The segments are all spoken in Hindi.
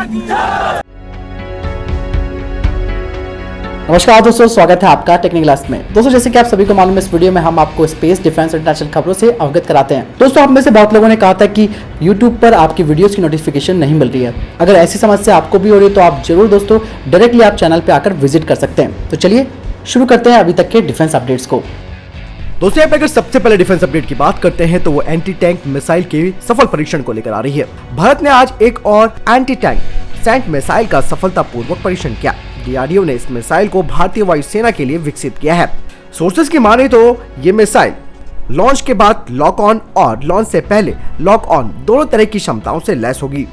नमस्कार दोस्तों, स्वागत है आपका टेक्निकल क्लास में। दोस्तों, जैसे कि आप सभी को मालूम है, इस वीडियो में हम आपको स्पेस, डिफेंस और इंटरनेशनल खबरों से अवगत कराते हैं। दोस्तों, आप में से बहुत लोगों ने कहा था कि YouTube पर आपकी वीडियोस की नोटिफिकेशन नहीं मिल रही है। अगर ऐसी समस्या आपको भी हो रही है तो आप जरूर दोस्तों डायरेक्टली आप चैनल पर आकर विजिट कर सकते हैं। तो चलिए शुरू करते हैं अभी तक के डिफेंस अपडेट्स को। दोस्तों, यहाँ पे अगर सबसे पहले डिफेंस अपडेट की बात करते हैं तो वो एंटी टैंक मिसाइल के सफल परीक्षण को लेकर आ रही है। भारत ने आज एक और एंटी टैंक सैंट मिसाइल का सफलतापूर्वक परीक्षण किया। डीआरडीओ ने इस मिसाइल को भारतीय वायुसेना के लिए विकसित किया है। सोर्सेज की माने तो ये मिसाइल लॉन्च के बाद लॉक ऑन और लॉन्च से पहले लॉक ऑन दोनों तरह की क्षमताओं से लैस होगी।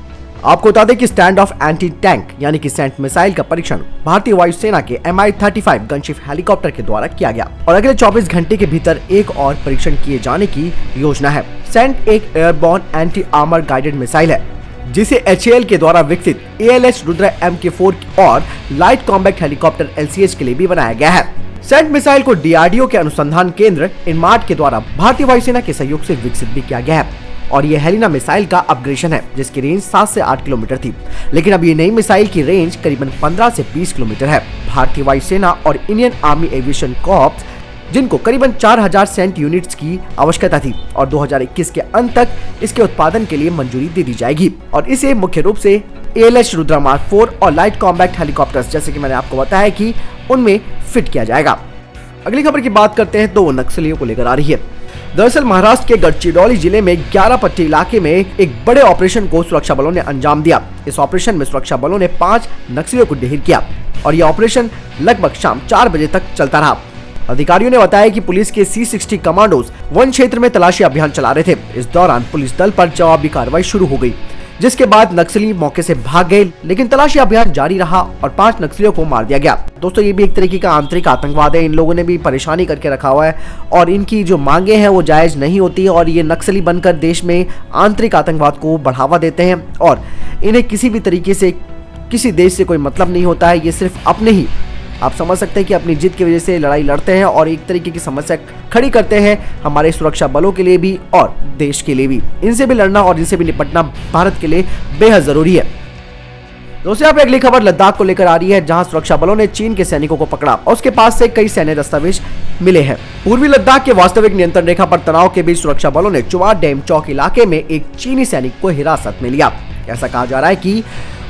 आपको बता दें कि स्टैंड ऑफ एंटी टैंक यानी कि सैंट मिसाइल का परीक्षण भारतीय वायुसेना के Mi-35 गनशिप हेलीकॉप्टर के द्वारा किया गया और अगले 24 घंटे के भीतर एक और परीक्षण किए जाने की योजना है। सैंट एक airborne anti armour guided missile है जिसे HAL के द्वारा विकसित ALH रुद्रा MK4 और लाइट कॉम्बैक्ट हेलीकॉप्टर LCH के लिए भी बनाया गया है। सैंट मिसाइल को DRDO के अनुसंधान केंद्र इनमार्ट के द्वारा भारतीय वायुसेना के सहयोग से विकसित भी किया गया है और ये हेलिना मिसाइल का अपग्रेडेशन है जिसकी रेंज 7 से 8 किलोमीटर थी, लेकिन अब ये नई मिसाइल की रेंज करीबन 15 से 20 किलोमीटर है। भारतीय वायुसेना और इंडियन आर्मी एविएशन कॉर्प्स जिनको करीबन 4000 सैंट यूनिट्स की आवश्यकता थी और 2021 के अंत तक इसके उत्पादन के लिए मंजूरी दे दी जाएगी और इसे मुख्य रूप से ALH रुद्रा मार्क 4 और लाइट कॉम्बैक्ट हेलीकॉप्टर्स जैसे कि मैंने आपको बताया कि उनमें फिट किया जाएगा। अगली खबर की बात करते हैं तो वो नक्सलियों को लेकर आ रही है। दरअसल महाराष्ट्र के गढ़चिरौली जिले में 11 पट्टी इलाके में एक बड़े ऑपरेशन को सुरक्षा बलों ने अंजाम दिया। इस ऑपरेशन में सुरक्षा बलों ने 5 नक्सलियों को ढेर किया और यह ऑपरेशन लगभग शाम 4 बजे तक चलता रहा। अधिकारियों ने बताया कि पुलिस के C60 कमांडोज वन क्षेत्र में तलाशी अभियान चला रहे थे। इस दौरान पुलिस दल पर जवाबी कार्रवाई शुरू हो गई, जिसके बाद नक्सली मौके से भाग गए, लेकिन तलाशी अभियान जारी रहा और 5 नक्सलियों को मार दिया गया। दोस्तों, ये भी एक तरीके का आंतरिक आतंकवाद है। इन लोगों ने भी परेशानी करके रखा हुआ है और इनकी जो मांगे हैं वो जायज नहीं होती और ये नक्सली बनकर देश में आंतरिक आतंकवाद को बढ़ावा देते हैं और इन्हें किसी भी तरीके से किसी देश से कोई मतलब नहीं होता है। ये सिर्फ अपने ही, आप समझ सकते हैं कि अपनी जिद की वजह से लड़ाई लड़ते हैं और एक तरीके की समस्या खड़ी करते हैं हमारे सुरक्षा बलों के लिए भी और देश के लिए भी। इनसे भी लड़ना और इनसे भी निपटना भारत के लिए बेहद जरूरी है। दोस्तों, यहाँ पे अगली खबर लद्दाख को लेकर आ रही है, जहां सुरक्षा बलों ने चीन के सैनिकों को पकड़ा और उसके पास से कई सैन्य दस्तावेज मिले हैं। पूर्वी लद्दाख के वास्तविक नियंत्रण रेखा पर तनाव के बीच सुरक्षा बलों ने चुवा डैम चौक इलाके में एक चीनी सैनिक को हिरासत में लिया। ऐसा कहा जा रहा है कि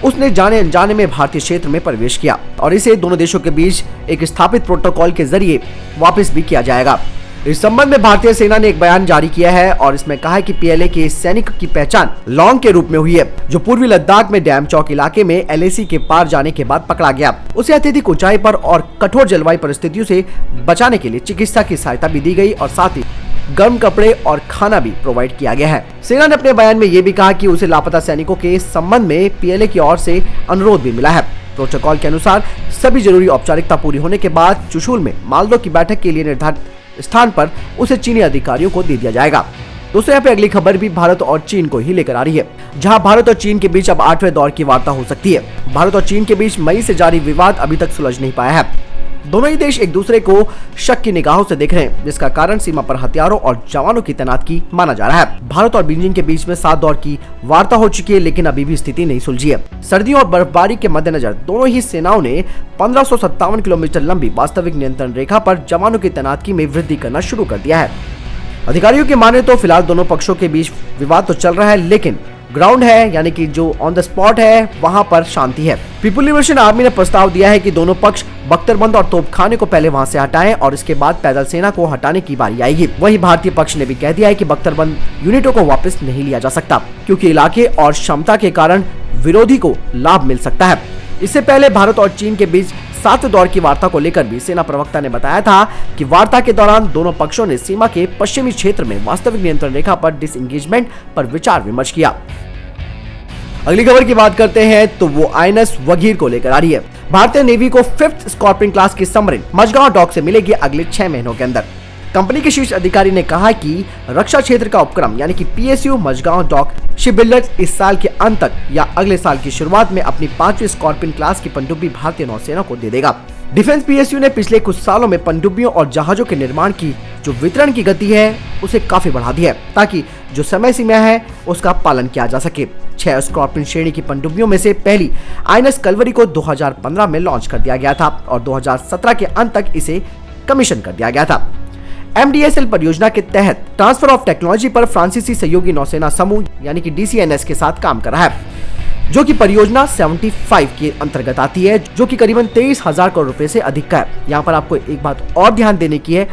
उसने जाने अनजाने में भारतीय क्षेत्र में प्रवेश किया और इसे दोनों देशों के बीच एक स्थापित प्रोटोकॉल के जरिए वापस भी किया जाएगा। इस संबंध में भारतीय सेना ने एक बयान जारी किया है और इसमें कहा है कि PLA के इस सैनिक की पहचान लॉन्ग के रूप में हुई है, जो पूर्वी लद्दाख में डैम चौक इलाके में LAC के पार जाने के बाद पकड़ा गया। उसे अत्यधिक ऊंचाई पर और कठोर जलवायु परिस्थितियों से बचाने के लिए चिकित्सा की सहायता भी दी गई और साथ ही गर्म कपड़े और खाना भी प्रोवाइड किया गया है। सेना ने अपने बयान में ये भी कहा कि उसे लापता सैनिकों के संबंध में PLA की ओर से अनुरोध भी मिला है। प्रोटोकॉल के अनुसार सभी जरूरी औपचारिकता पूरी होने के बाद चुशूल में मालदो की बैठक के लिए निर्धारित स्थान पर उसे चीनी अधिकारियों को दे दिया जाएगा। दोस्तों, यहाँ पे अगली खबर भी भारत और चीन को ही लेकर आ रही है, जहां भारत और चीन के बीच अब 8वें दौर की वार्ता हो सकती है। भारत और चीन के बीच मई से जारी विवाद अभी तक सुलझ नहीं पाया है। दोनों ही देश एक दूसरे को शक की निगाहों से देख रहे हैं, जिसका कारण सीमा पर हथियारों और जवानों की तैनाती माना जा रहा है। भारत और बीजिंग के बीच में 7 दौर की वार्ता हो चुकी है, लेकिन अभी भी स्थिति नहीं सुलझी है। सर्दियों और बर्फबारी के मद्देनजर दोनों ही सेनाओं ने 1557 किलोमीटर लंबी वास्तविक नियंत्रण रेखा पर जवानों की तैनाती में वृद्धि करना शुरू कर दिया है। अधिकारियों की माने तो फिलहाल दोनों पक्षों के बीच विवाद तो चल रहा है, लेकिन ग्राउंड है यानी कि जो ऑन द स्पॉट है वहां पर शांति है। पीपुल लिबरेशन आर्मी ने प्रस्ताव दिया है कि दोनों पक्ष बख्तरबंद और तोपखाने को पहले वहां से हटाएं और इसके बाद पैदल सेना को हटाने की बारी आएगी। वहीं भारतीय पक्ष ने भी कह दिया है कि बख्तरबंद यूनिटों को वापस नहीं लिया जा सकता, क्योंकि इलाके और क्षमता के कारण विरोधी को लाभ मिल सकता है। इससे पहले भारत और चीन के बीच 7वें दौर की वार्ता को लेकर भी सेना प्रवक्ता ने बताया था कि वार्ता के दौरान दोनों पक्षों ने सीमा के पश्चिमी क्षेत्र में वास्तविक नियंत्रण रेखा पर डिसएंगेजमेंट पर विचार विमर्श किया। अगली खबर की बात करते हैं तो वो INS वगीर को लेकर आ रही है। भारतीय नेवी को 5th स्कॉर्पियन क्लास की सबमरीन मझगांव डॉक से मिलेगी अगले 6 महीनों के अंदर। कंपनी के शीर्ष अधिकारी ने कहा कि रक्षा क्षेत्र का उपक्रम यानी कि PSU Mazagon dock shipbuilders इस साल के अंत तक या अगले साल की शुरुआत में अपनी 5वीं स्कॉर्पियन क्लास की पनडुब्बी भारतीय नौसेना को दे देगा। डिफेंस पीएसयू ने पिछले कुछ सालों में पनडुब्बियों और जहाजों के निर्माण की जो वितरण की गति है उसे काफी बढ़ा दिया है, ताकि जो समय सीमा है उसका पालन किया जा सके। 6 स्कॉर्पियन श्रेणी की पनडुब्बियों में से पहली आईएनएस कलवरी को 2015 में लॉन्च कर दिया गया था और 2017 के अंत तक इसे कमीशन कर दिया गया था। MDSL परियोजना के तहत ट्रांसफर ऑफ टेक्नोलॉजी पर फ्रांसीसी सहयोगी नौसेना समूह यानी कि DCNS के साथ काम कर रहा है, जो कि परियोजना 75 के अंतर्गत आती है, जो कि करीबन 23,000 करोड़ रुपए से अधिक का है। यहाँ पर आपको एक बात और ध्यान देने की है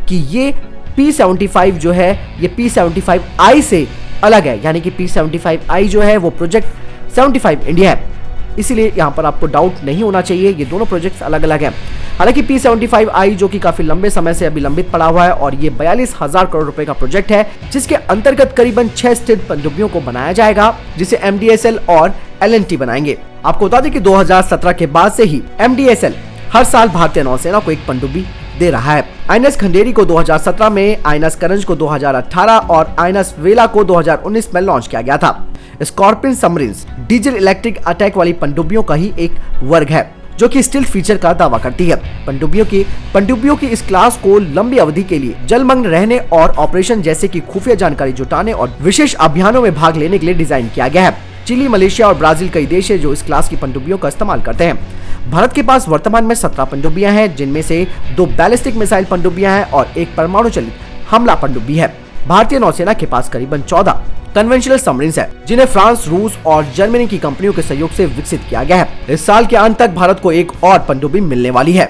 कि ये P75 जो है ये P75I से अलग है, यानी कि P75I जो है वो प्रोजेक्ट 75 इंडिया है, इसीलिए यहाँ पर आपको डाउट नहीं होना चाहिए, ये दोनों प्रोजेक्ट्स अलग अलग हैं। हालांकि P75I जो कि काफी लंबे समय से अभी लंबित पड़ा हुआ है और ये 42,000 करोड़ रुपए का प्रोजेक्ट है, जिसके अंतर्गत करीबन 6 स्थिर पनडुब्बियों को बनाया जाएगा, जिसे MDSL और LNT बनाएंगे। आपको बता दें कि 2017 के बाद से ही MDSL हर साल भारतीय नौसेना को एक पनडुब्बी दे रहा है। आईएनएस खंडेरी को 2017 में, आईएनएस करंज को 2018 और आईएनएस वेला को 2019 में लॉन्च किया गया था। Scorpion submarines diesel electric attack वाली पनडुब्बियों का ही एक वर्ग है, जो कि स्टिल्थ फीचर का दावा करती है। पनडुब्बियों की इस क्लास को लंबी अवधि के लिए जलमग्न रहने और ऑपरेशन जैसे कि खुफिया जानकारी जुटाने और विशेष अभियानों में भाग लेने के लिए डिजाइन किया गया है। चिली, मलेशिया और ब्राजील कई देश है जो इस क्लास की पनडुब्बियों का इस्तेमाल करते हैं। भारत के पास वर्तमान में 17 पनडुब्बियां हैं, जिनमें से 2 बैलिस्टिक मिसाइल पनडुब्बियां हैं और 1 परमाणु चलित हमला पनडुब्बी है। भारतीय नौसेना के पास करीबन 14 कन्वेंशनल सबमरीन्स है, जिन्हें फ्रांस, रूस और जर्मनी की कंपनियों के सहयोग से विकसित किया गया है। इस साल के अंत तक भारत को एक और पनडुब्बी मिलने वाली है।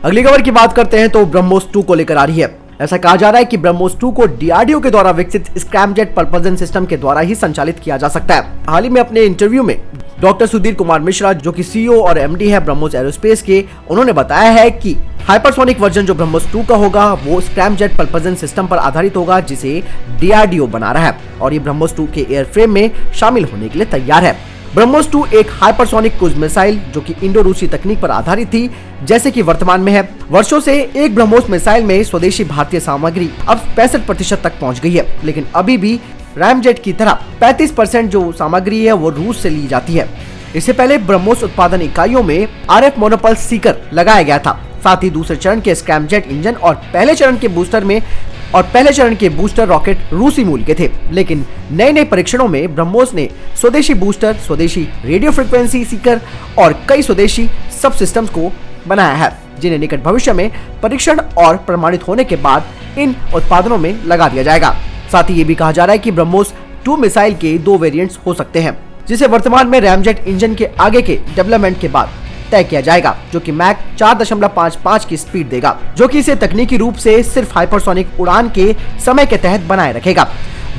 अगली खबर की बात करते हैं तो ब्रह्मोस 2 को लेकर आ रही है। ऐसा कहा जा रहा है कि ब्रह्मोस 2 को DRDO के द्वारा विकसित स्क्रैमजेट प्रपल्शन सिस्टम के द्वारा ही संचालित किया जा सकता है। हाल ही में अपने इंटरव्यू में डॉक्टर सुधीर कुमार मिश्रा, जो कि CEO और MD है ब्रह्मोस एरोस्पेस के, उन्होंने बताया है कि हाइपरसोनिक वर्जन जो ब्रह्मोस 2 का होगा वो स्क्रैमजेट प्रपल्शन सिस्टम पर आधारित होगा, जिसे DRDO बना रहा है और ये ब्रह्मोस 2 के एयरफ्रेम में शामिल होने के लिए तैयार है। ब्रह्मोस 2 एक हाइपरसोनिक क्रूज मिसाइल जो कि इंडो रूसी तकनीक पर आधारित थी, जैसे कि वर्तमान में है। वर्षों से एक ब्रह्मोस मिसाइल में स्वदेशी भारतीय सामग्री अब 65% तक पहुंच गई है, लेकिन अभी भी रैमजेट की तरह 35% जो सामग्री है वो रूस से ली जाती है। इससे पहले ब्रह्मोस उत्पादन इकाइयों में RF मोनोपल्स सीकर लगाया गया था। साथ ही दूसरे चरण के स्क्रैमजेट इंजन और पहले चरण के बूस्टर रॉकेट रूसी मूल के थे, लेकिन नए परीक्षणों में ब्रह्मोस ने स्वदेशी बूस्टर, स्वदेशी रेडियो फ्रिक्वेंसी सीकर और कई स्वदेशी सब सिस्टम्स को बनाया है, जिन्हें निकट भविष्य में परीक्षण और प्रमाणित होने के बाद इन उत्पादनों में लगा दिया जाएगा। साथ ही ये भी कहा जा रहा है कि ब्रह्मोस 2 मिसाइल के 2 वेरिएंट्स हो सकते हैं, जिसे वर्तमान में रैमजेट इंजन के आगे के डेवलपमेंट के बाद तय किया जाएगा, जो कि मैक 4.55 की स्पीड देगा, जो कि इसे तकनीकी रूप से सिर्फ हाइपरसोनिक उड़ान के समय के तहत बनाए रखेगा।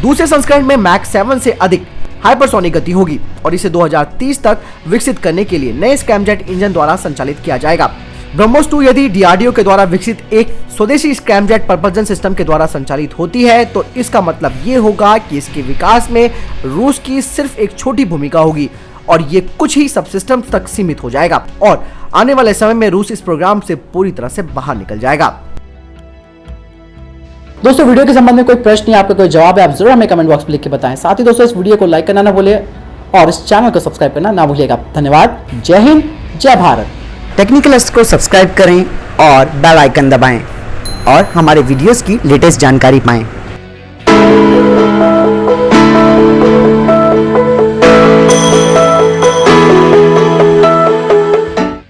दूसरे संस्करण में मैक 7 से अधिक हाइपरसोनिक गति होगी और इसे 2030 तक विकसित करने के लिए नए स्क्रैमजेट इंजन द्वारा संचालित किया जाएगा। ब्रह्मोस 2 यदि DRDO के द्वारा विकसित एक स्वदेशी स्क्रैमजेट प्रपल्शन सिस्टम के द्वारा संचालित होती है, तो इसका मतलब ये होगा कि इसके विकास में रूस की सिर्फ एक छोटी भूमिका होगी और ये कुछ ही सब सिस्टम तक सीमित हो जाएगा और आने वाले समय में रूस इस प्रोग्राम से पूरी तरह से बाहर निकल जाएगा। दोस्तों, वीडियो के संबंध में कोई प्रश्न या आपका कोई जवाब है, आप जरूर हमें कमेंट बॉक्स में लिख के बताएं। साथ ही दोस्तों, इस वीडियो को लाइक करना ना भूलिए और इस चैनल को सब्सक्राइब करना ना भूलिएगा। धन्यवाद। जय हिंद, जय भारत। टेक्निकलिस्ट को सब्सक्राइब करें और बेल आइकन दबाएं और हमारे वीडियोस की लेटेस्ट जानकारी पाएं।